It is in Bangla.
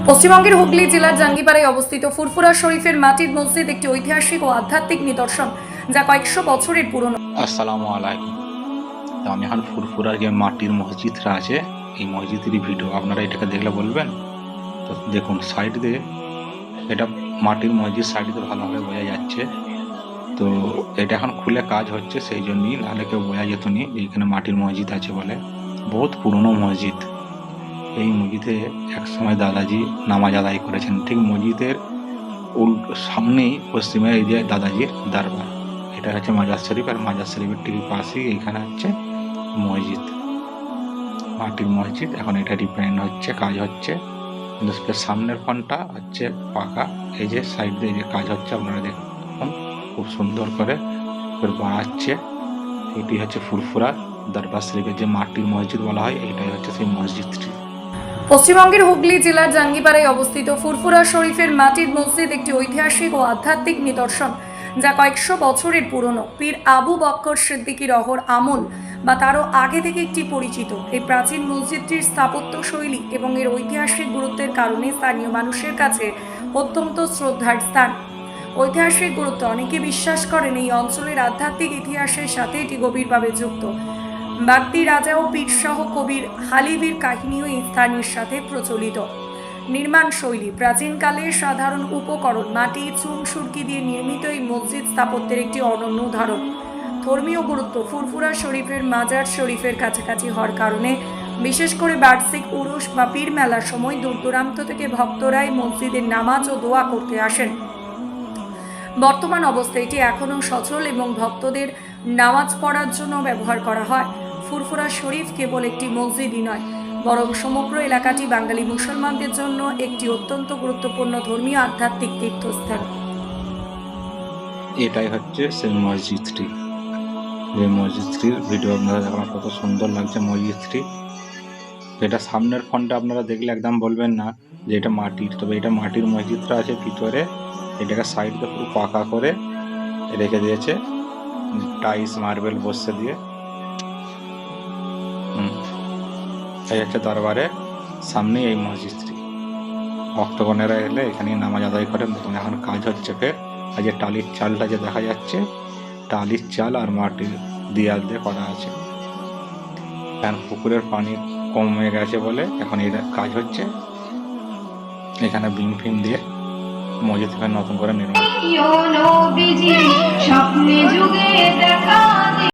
পশ্চিমবঙ্গের হুগলি জেলার জাঙ্গিপাড়ায় অবস্থিত ফুরফুরা শরীফের মাটির মসজিদ একটি ঐতিহাসিক ও আধ্যাত্মিক নিদর্শন, যা কয়েকশো বছরের পুরনো। আসসালামু আলাইকুম। তো আমি এখন ফুরফুরার যে মাটির মসজিদটা আছে, এই মসজিদের ভিডিও আপনারা এটাকে দেখলে বলবেন। তো দেখুন সাইড দিয়ে, এটা মাটির মসজিদ সাইড দিয়ে ভালোভাবে বোঝা যাচ্ছে। তো এটা এখন খুলে কাজ হচ্ছে, সেই জন্যই, নাহলে কেউ বোঝা যেত নি যে এখানে মাটির মসজিদ আছে বলে। বহুত পুরনো মসজিদ। এই মসজিদে একসময় দাদাজি নামাজ আদায় করেছেন। ঠিক মসজিদের সামনেই পশ্চিমে এই যে দাদাজির দরবার, এটা হচ্ছে মাজার শরীফ। আর মাজার শরীফের ঠিক পাশেই এইখানে হচ্ছে মসজিদ, মাটির মসজিদ। এখন এটা রিপেয়ারিং হচ্ছে, কাজ হচ্ছে, কিন্তু সামনের ফ্রন্টটা হচ্ছে পাকা। এই যে সাইড দিয়ে যে কাজ হচ্ছে আপনারা দেখুন, খুব সুন্দর করে বাড়াচ্ছে। এটি হচ্ছে ফুরফুরা দরবার শরীফের যে মাটির মসজিদ বলা হয়, এইটাই হচ্ছে সেই মসজিদটি। পশ্চিমবঙ্গের হুগলি জেলার জাঙ্গিপাড়ায় অবস্থিত ফুরফুরা শরীফের মাটির মসজিদ একটি ঐতিহাসিক ও আধ্যাত্মিক নিদর্শন, যা কয়েকশো বছরের পুরনো। পীর আবু বক্কর সিদ্দিকী রহর আমল বা তারও আগে থেকে একটি পরিচিত। এই প্রাচীন মসজিদটির স্থাপত্য শৈলী এবং এর ঐতিহাসিক গুরুত্বের কারণে স্থানীয় মানুষের কাছে অত্যন্ত শ্রদ্ধার স্থান। ঐতিহাসিক গুরুত্ব, অনেকে বিশ্বাস করেন এই অঞ্চলের আধ্যাত্মিক ইতিহাসের সাথে এটি গভীরভাবে যুক্ত। বাগদি রাজা ও পীর সহ কবির হালিবির কাহিনীও এই স্থানের সাথে প্রচলিত। নির্মাণ শৈলী, প্রাচীনকালের সাধারণ উপকরণ, মাটি, চুন সুরকি দিয়ে নির্মিত এই মসজিদ স্থাপত্যের একটি অনন্য উদাহরণ। ধর্মীয় গুরুত্ব, ফুরফুরা শরীফের মাজার শরীফের কাছাকাছি হওয়ার কারণে বিশেষ করে বার্ষিক উরুস বা পীর মেলার সময় দূর দূরান্ত থেকে ভক্তরা এই মসজিদের নামাজ ও দোয়া করতে আসেন। বর্তমান অবস্থায় এটি এখনও সচল এবং ভক্তদের নামাজ পড়ার জন্য ব্যবহার করা হয়। ফুরফুরা শরীফ কেবল একটি মসজিদই নয়, বরং সমগ্র এলাকাটি বাঙালি মুসলমানদের জন্য একটি অত্যন্ত গুরুত্বপূর্ণ ধর্মীয় আধ্যাত্মিক তীর্থস্থান। এটাই হচ্ছে সেই মসজিদটি। যে মসজিদটির ভিডিও আপনারা দেখলাম, কত সুন্দর লাগছে মসজিদটি। এটা সামনের ফ্রন্টটা আপনারা দেখলে একদম বলবেন না যে এটা মাটির, তবে এটা মাটির মসজিদটা আছে ভিতরে। এটাকে সাইডটা পুরো পাকা করে রেখে দিয়েছে, টাইলস মার্বেল বসে দিয়ে। এই হচ্ছে দরবারের সামনে এই মসজিদটি। ভক্তগণেরা এলে এখানে নামাজ আদায় করেন। দেখুন এখন কাজ হচ্ছে ফের। আর যে টালির চালটা যে দেখা যাচ্ছে, টালির চাল আর মাটির দেয়াল দিয়ে করা আছে। এখন পুকুরের পানি কমে গেছে বলে এখন এটা কাজ হচ্ছে। এখানে বিম ফিম দিয়ে মসজিদ নতুন করে নির্মাণ।